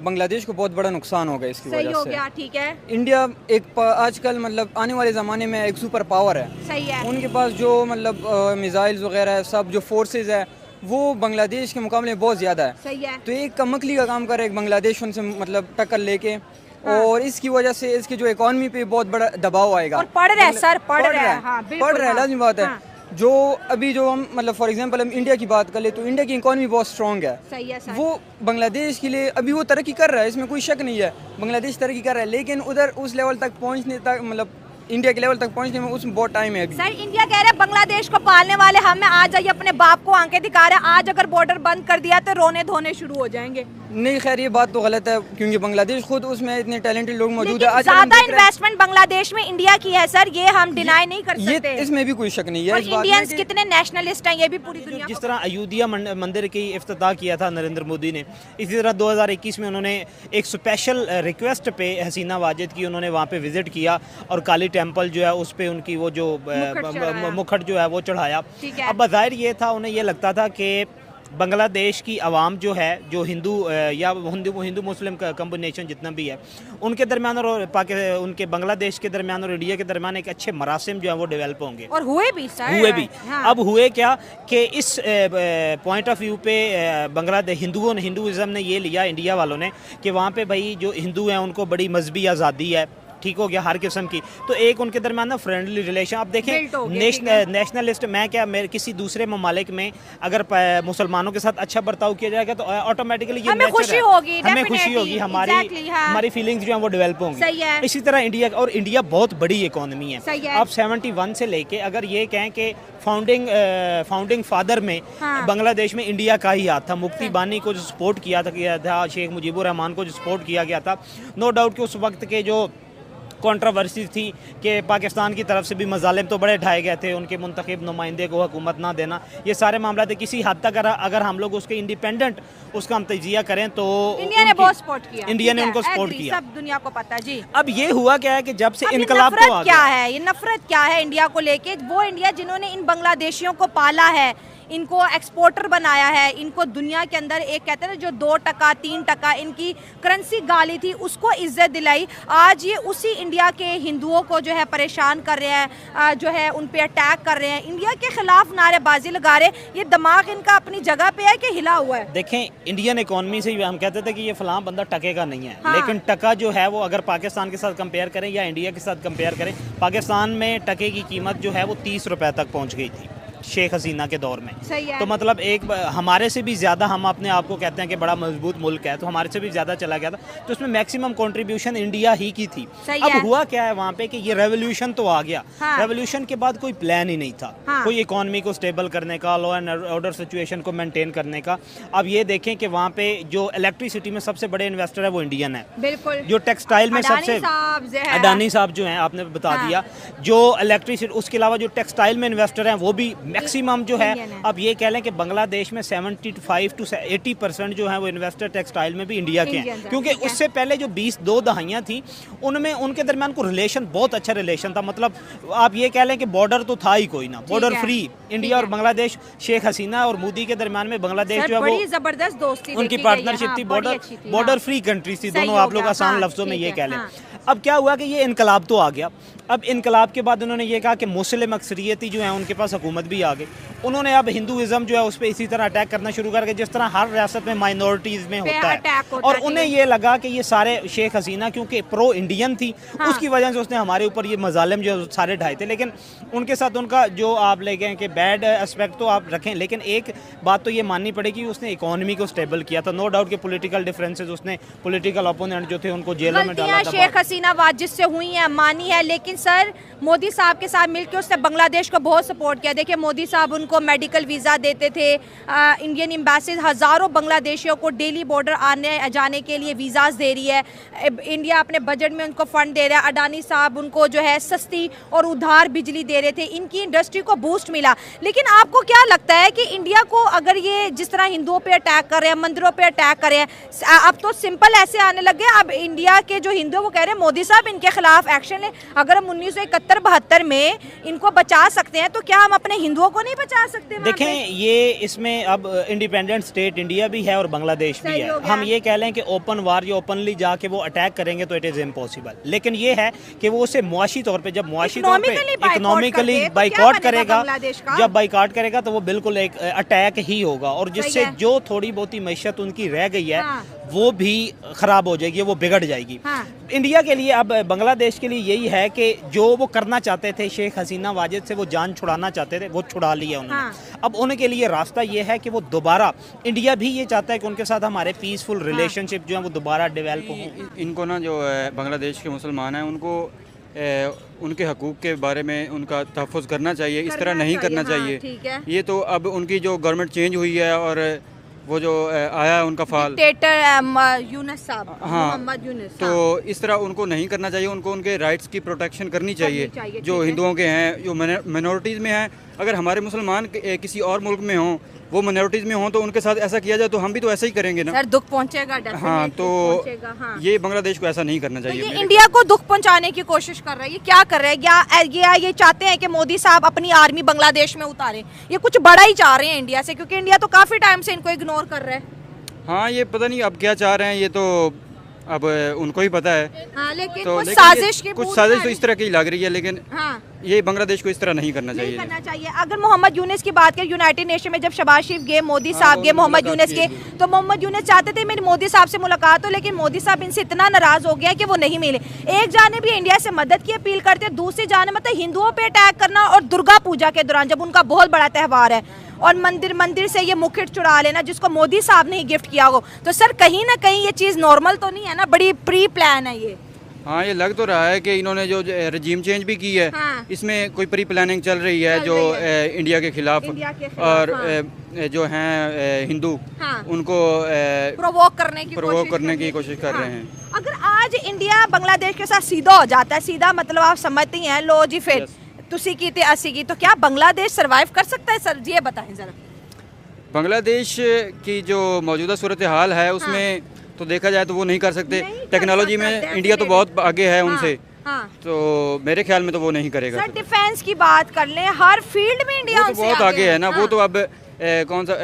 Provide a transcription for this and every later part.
बांग्लादेश को बहुत बड़ा नुकसान होगा इसकी सही वजह हो से। गया, ठीक है, इंडिया एक आजकल मतलब आने वाले ज़माने में एक सुपर पावर है। सही है, उनके पास जो मतलब मिसाइल्स वगैरह है, सब जो फोर्सेस है वो बांग्लादेश के मुकाबले में बहुत ज़्यादा है। सही है, तो एक कमकली का काम कर रहा है बांग्लादेश उनसे मतलब टक्कर लेके, और इसकी वजह से इसकी जो इकॉनमी पे बहुत बड़ा दबाव आएगा। और पढ़ रहे हैं सर, पढ़ रहे हैं, हाँ, बिल्कुल, पढ़ रहे हैं, हाँ, लाजमी बात है। हाँ। जो अभी जो हम मतलब फॉर एग्जांपल हम इंडिया की बात कर ले तो इंडिया की इकॉनमी बहुत स्ट्रॉन्ग है। सही है सर। वो बांग्लादेश के लिए अभी वो तरक्की कर रहा है, इसमें कोई शक नहीं है, बांग्लादेश तरक्की कर रहा है, लेकिन उधर उस लेवल तक पहुंचने तक मतलब इंडिया के लेवल तक पहुंचने में उसमें बहुत टाइम है अभी। सर इंडिया कह रहे हैं बांग्लादेश को पालने वाले हम हैं, आज आइए अपने बाप को आंखें दिखा रहे हैं, आज अगर बॉर्डर बंद कर दिया तो रोने धोने शुरू हो जाएंगे। नहीं खैर ये बात तो गलत है, क्योंकि बांग्लादेश खुद उसमें इतने टैलेंटेड लोग मौजूद है। लेकिन ज्यादा इन्वेस्टमेंट बांग्लादेश में इंडिया की है सर, ये हम डिनाई नहीं कर ये सकते। इसमें भी कोई शक नहीं है। और इस बात में इंडियंस कि कितने नेशनलिस्ट हैं ये भी पूरी दुनिया जिस को तरह अयोध्या मंदिर की इफ्तिताह किया था नरेंद्र मोदी ने, इसी तरह 2021 में उन्होंने एक स्पेशल रिक्वेस्ट पे हसीना वाजिद की उन्होंने वहाँ पे विजिट किया और काली टेम्पल जो है उस पे उनकी वो जो मुखट जो है वो चढ़ाया। ठीक है। अब बज़ाहिर ये था, उन्हें ये लगता था कि बांग्लादेश की आवाम जो है, जो हिंदू या हिंदू मुस्लिम का कम्बिनेशन जितना भी है, उनके दरमियान और उनके बांग्लादेश के दरमियान और इंडिया के दरमियान एक अच्छे मरासिम जो है वो डेवलप होंगे, और हुए भी सर, हुए भी। हाँ। अब हुए क्या कि इस पॉइंट ऑफ व्यू पे बांग्लादेश हिंदुइज्म ने ये लिया, इंडिया वालों ने, कि वहाँ पे भाई जो हिंदू हैं उनको बड़ी मजहबी आज़ादी है, ठीक हो गया, हर किस्म की, तो एक उनके दरमियान ना फ्रेंडली रिलेशन। आप देखें नेशनलिस्ट, मैं क्या मेरे किसी दूसरे ममालिक में अगर मुसलमानों के साथ अच्छा बर्ताव किया जाएगा तो ऑटोमेटिकली ये हमें खुशी होगी, हमें खुशी होगी, हमारी फीलिंग्स जो है वो डेवलप होंगी। इसी तरह इंडिया, और इंडिया बहुत बड़ी इकोनॉमी है। आप 71 से लेके अगर ये कहें कि फाउंडिंग फादर में बांग्लादेश में इंडिया का ही हाथ था। मुफ्ती बानी को जो सपोर्ट किया था, शेख मुजीबुर रहमान को जो सपोर्ट किया गया था, नो डाउट कि उस वक्त के जो कंट्रोवर्सी थी कि पाकिस्तान की तरफ से भी मजालिम तो बड़े ढाए गए थे, उनके मुंतखब नुमाइंदे को हुकूमत ना देना, ये सारे मामला थे। किसी हद तक अगर हम लोग उसके इंडिपेंडेंट उसका हम तजिया करें तो इंडिया ने बहुत सपोर्ट किया, इंडिया ने उनको सपोर्ट किया, सब दुनिया को पता है जी। अब ये हुआ क्या है कि जब से इनकलाब तो आ गया है, ये नफरत क्या है इंडिया को लेके, वो इंडिया जिन्होंने इन बांग्लादेशियों को पाला है, इनको एक्सपोर्टर बनाया है, इनको दुनिया के अंदर एक कहते हैं ना जो 2%, 3% इनकी करेंसी गाली थी उसको इज्जत दिलाई, आज ये उसी इंडिया के हिंदुओं को जो है परेशान कर रहे हैं, जो है उन पे अटैक कर रहे हैं, इंडिया के खिलाफ नारेबाजी लगा रहे हैं। ये दिमाग इनका अपनी जगह पे है कि हिला हुआ है? देखें, इंडियन इकोनॉमी से हम कहते थे कि ये फलां बंदा टके का नहीं है, हाँ। लेकिन टका जो है वो अगर पाकिस्तान के साथ कंपेयर करें या इंडिया के साथ कंपेयर करें, पाकिस्तान में टके की कीमत जो है वो 30 रुपए तक पहुँच गई थी शेख हसीना के दौर में। सही है। तो मतलब एक हमारे से भी ज़्यादा, हम अपने आप को कहते हैं कि बड़ा मजबूत मुल्क है, तो हमारे से भी ज़्यादा चला गया था, तो उसमें मैक्सिमम कंट्रीब्यूशन इंडिया ही की थी। अब हुआ क्या है वहाँ पे कि ये रेवोल्यूशन तो आ गया, हाँ। रेवोल्यूशन के बाद कोई प्लान ही नहीं था, हाँ। कोई इकोनॉमी को स्टेबल करने का, लॉ एंड ऑर्डर सिचुएशन को मेंटेन करने का। अब ये देखें कि वहाँ पे जो इलेक्ट्रिसिटी में सबसे बड़े इन्वेस्टर है वो इंडियन है, बिल्कुल। जो टेक्सटाइल में सबसे अडानी साहब जो हैं, आपने बता दिया, जो इलेक्ट्रिसिटी, उसके अलावा जो टेक्सटाइल में इन्वेस्टर हैं वो भी मैक्सिमम जो है। अब ये कह लें कि बांग्लादेश में 75 to 80% जो है वो इन्वेस्टर टेक्सटाइल में भी इंडिया के हैं, क्योंकि उससे पहले जो 20 दहाइयाँ थी उनमें उनके दरमियान को रिलेशन बहुत अच्छा रिलेशन था। मतलब आप ये कह लें कि बॉर्डर तो था ही कोई ना, बॉर्डर फ्री इंडिया और बांग्लादेश, शेख हसीना और मोदी के दरमियान में बांग्लादेश जो है वो जबरदस्त दोस्ती, उनकी पार्टनरशिप थी, बॉर्डर फ्री कंट्री थी दोनों, आप लोग आसान लफ्जों में ये कह लें। अब क्या हुआ कि ये इनकलाब तो आ गया। अब इनकलाब के बाद उन्होंने ये कहा कि मुस्लिम अक्सरियती जो है उनके पास हुकूमत भी आ गई, उन्होंने अब हिंदुइज्म जो है उस पर इसी तरह अटैक करना शुरू कर दिया जिस तरह हर रियासत में माइनॉरिटीज़ में होता है। और उन्हें ये लगा कि ये सारे शेख हसीना क्योंकि प्रो इंडियन थी, उसकी वजह से उसने हमारे ऊपर ये मजालिम जो सारे ढाए थे। लेकिन उनके साथ उनका जो आप ले गए कि बैड एस्पेक्ट तो आप रखें, लेकिन एक बात तो ये माननी पड़ेगी, उसने इकोनॉमी को स्टेबल किया था। नो डाउट कि पॉलिटिकल डिफरेंसेस, उसने पॉलिटिकल ओपोनेंट जो थे उनको जेलों में डाला था। शेख हसीना वाजिद से हुई है, मानी है, लेकिन सर मोदी साहब के साथ मिलकर उसने बांग्लादेश को बहुत सपोर्ट किया। देखिए मोदी साहब उनको मेडिकल वीज़ा देते थे, इंडियन एम्बेसी हज़ारों बांग्लादेशियों को डेली बॉर्डर आने जाने के लिए वीज़ाज दे रही है, इंडिया अपने बजट में उनको फ़ंड दे रहा है। अडानी साहब उनको जो है सस्ती और उधार बिजली दे रहे थे, इनकी इंडस्ट्री को बूस्ट मिला। लेकिन आपको क्या लगता है कि इंडिया को अगर ये जिस तरह हिंदुओं पे अटैक कर रहे हैं, मंदिरों पे अटैक कर रहे हैं, अब तो सिंपल ऐसे आने लगे, अब इंडिया के जो हिंदू वो कह रहे हैं मोदी साहब इनके खिलाफ एक्शन ले। अगर हम 1971-72 में इनको बचा सकते हैं तो क्या हम अपने हिंदुओं को नहीं बचा जा सकते वहाँ देखें, पे? ये इसमें अब इंडिपेंडेंट स्टेट इंडिया भी है और बांग्लादेश भी सही है। हो गया। हम ये कह लें कि ओपन वार या ओपनली जाके वो अटैक करेंगे तो इट इज़ इम्पॉसिबल, लेकिन ये है कि वो उसे मुआशी तौर पे, जब मुआशी तौर पे इकोनॉमिकली बाइकॉट करेगा, जब बाइकॉट करेगा तो वो बिल्कुल एक अटैक ही होगा, और जिससे जो थोड़ी बहुत मैशत उनकी रह गई है वो भी खराब हो जाएगी, वो बिगड़ जाएगी। इंडिया के लिए, अब बांग्लादेश के लिए यही है कि जो वो करना चाहते थे, शेख हसीना वाजिद से वो जान छुड़ाना चाहते थे, वो छुड़ा लिया उन्होंने। अब उनके लिए रास्ता ये है कि वो दोबारा, इंडिया भी ये चाहता है कि उनके साथ हमारे पीसफुल रिलेशनशिप जो है वो दोबारा डेवलप हो। इनको ना जो बांग्लादेश के मुसलमान हैं उनको उनके हकूक़ के बारे में उनका तहफ़्फ़ुज़ करना चाहिए, इस तरह नहीं करना चाहिए। ये तो अब उनकी जो गवर्नमेंट चेंज हुई है और वो जो आया है उनका फाल यूनुस साहब, हाँ, मोहम्मद यूनुस, तो इस तरह उनको नहीं करना चाहिए। उनको उनके राइट्स की प्रोटेक्शन करनी चाहिए जो हिंदुओं के हैं, जो मिनॉरिटीज़ में हैं। अगर हमारे मुसलमान किसी और मुल्क में हों, वो मिनॉरिटीज़ में हों, तो उनके साथ ऐसा किया जाए तो हम भी तो ऐसा ही करेंगे ना सर, दुख पहुंचेगा। हाँ, तो ये बांग्लादेश को ऐसा नहीं करना चाहिए। तो ये इंडिया को दुख पहुंचाने की कोशिश कर रहा है, ये क्या कर रहे हैं? ये चाहते हैं कि मोदी साहब अपनी आर्मी बांग्लादेश में उतारें? ये कुछ बड़ा ही चाह रहे हैं इंडिया से, क्योंकि इंडिया तो काफी टाइम से इनको इग्नोर कर रहा है। हाँ, ये पता नहीं अब क्या चाह रहे हैं, ये तो अब उनको ही पता है। हाँ, लेकिन तो कुछ साजिश तो इस तरह की लग रही है, लेकिन ये बांग्लादेश को इस तरह नहीं करना चाहिए। अगर मोहम्मद यूनुस की बात करें, यूनाइटेड नेशन में जब शहबाज शरीफ गए, मोदी साहब गए मोहम्मद यूनुस के, तो मोहम्मद यूनुस चाहते थे मेरी मोदी साहब से मुलाकात हो, लेकिन मोदी साहब इनसे इतना नाराज हो गया कि वो नहीं मिले। एक जाने भी इंडिया से मदद की अपील करते, दूसरी जाने मतलब हिंदुओं पे अटैक करना, और दुर्गा पूजा के दौरान जब उनका बहुत बड़ा त्यौहार है और मंदिर से ये मुकुट चुरा लेना जिसको मोदी साहब ने ही गिफ्ट किया हो, तो सर कहीं ना कहीं ये चीज़ नॉर्मल तो नहीं है ना? बड़ी प्री प्लान है ये। हाँ, ये लग तो रहा है कि इन्होंने जो रजीम चेंज भी की है, इसमें कोई प्री प्लानिंग चल रही है जो इंडिया के खिलाफ और जो हैं हिंदू, उनको प्रोवोक करने की कोशिश कर रहे हैं। अगर आज इंडिया बांग्लादेश के साथ सीधा हो जाता है, सीधा मतलब आप समझते हैं, लो जी फिर तुसी की थे असी की, तो क्या बांग्लादेश सरवाइव कर सकता है? सर ये बताएं जरा। बांग्लादेश की जो मौजूदा सूरत हाल है उसमें तो देखा जाए तो वो नहीं कर सकते। टेक्नोलॉजी में इंडिया तो बहुत आगे है उनसे, तो मेरे ख्याल में तो वो नहीं करेगा। सर डिफेंस की बात कर लें, हर फील्ड में इंडिया तो बहुत आगे है ना। वो तो अब कौन सा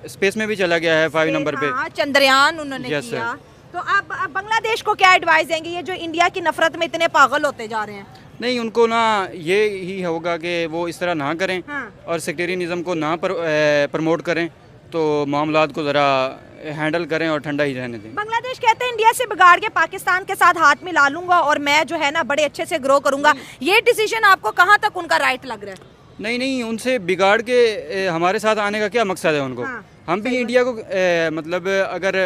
स्पेस में भी चला गया है 5 नंबर पे, चंद्रयान उन्होंने किया। तो अब बांग्लादेश को क्या एडवाइस देंगे, ये जो इंडिया की नफरत में इतने पागल होते जा रहे हैं? नहीं, उनको ना ये ही होगा कि वो इस तरह ना करें और सेक्टेरियनिज्म को ना प्रमोट करें, तो मामलात को ज़रा हैंडल करें और ठंडा ही रहने दें। बांग्लादेश कहते हैं इंडिया से बिगाड़ के पाकिस्तान के साथ हाथ मिला लूंगा और मैं जो है ना बड़े अच्छे से ग्रो करूंगा। ये डिसीजन आपको कहाँ तक उनका राइट लग रहा है? नहीं, उनसे बिगाड़ के हमारे साथ आने का क्या मकसद है उनको? हम भी इंडिया को मतलब अगर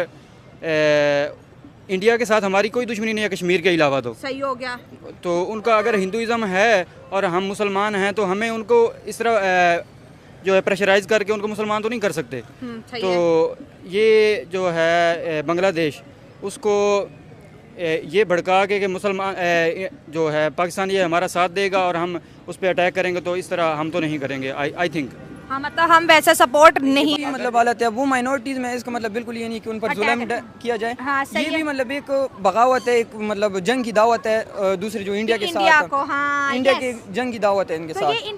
इंडिया के साथ हमारी कोई दुश्मनी नहीं है कश्मीर के अलावा, तो सही हो गया। तो उनका अगर हिंदुइज़्म है और हम मुसलमान हैं, तो हमें उनको इस तरह जो है प्रेशराइज करके उनको मुसलमान तो नहीं कर सकते। तो ये जो है बांग्लादेश, उसको ये भड़का के मुसलमान जो है पाकिस्तान ये हमारा साथ देगा और हम उस पर अटैक करेंगे, तो इस तरह हम तो नहीं करेंगे। आई थिंक हाँ, मतलब हम वैसे सपोर्ट नहीं, मतलब हालत है वो माइनॉरिटीज़ में, इसका मतलब बिल्कुल ये नहीं कि उन पर जुल्म किया जाए। हाँ, ये भी मतलब एक बगावत है, एक मतलब जंग की दावत है दूसरे जो इंडिया के साथ, इंडिया की जंग की दावत है इनके साथ।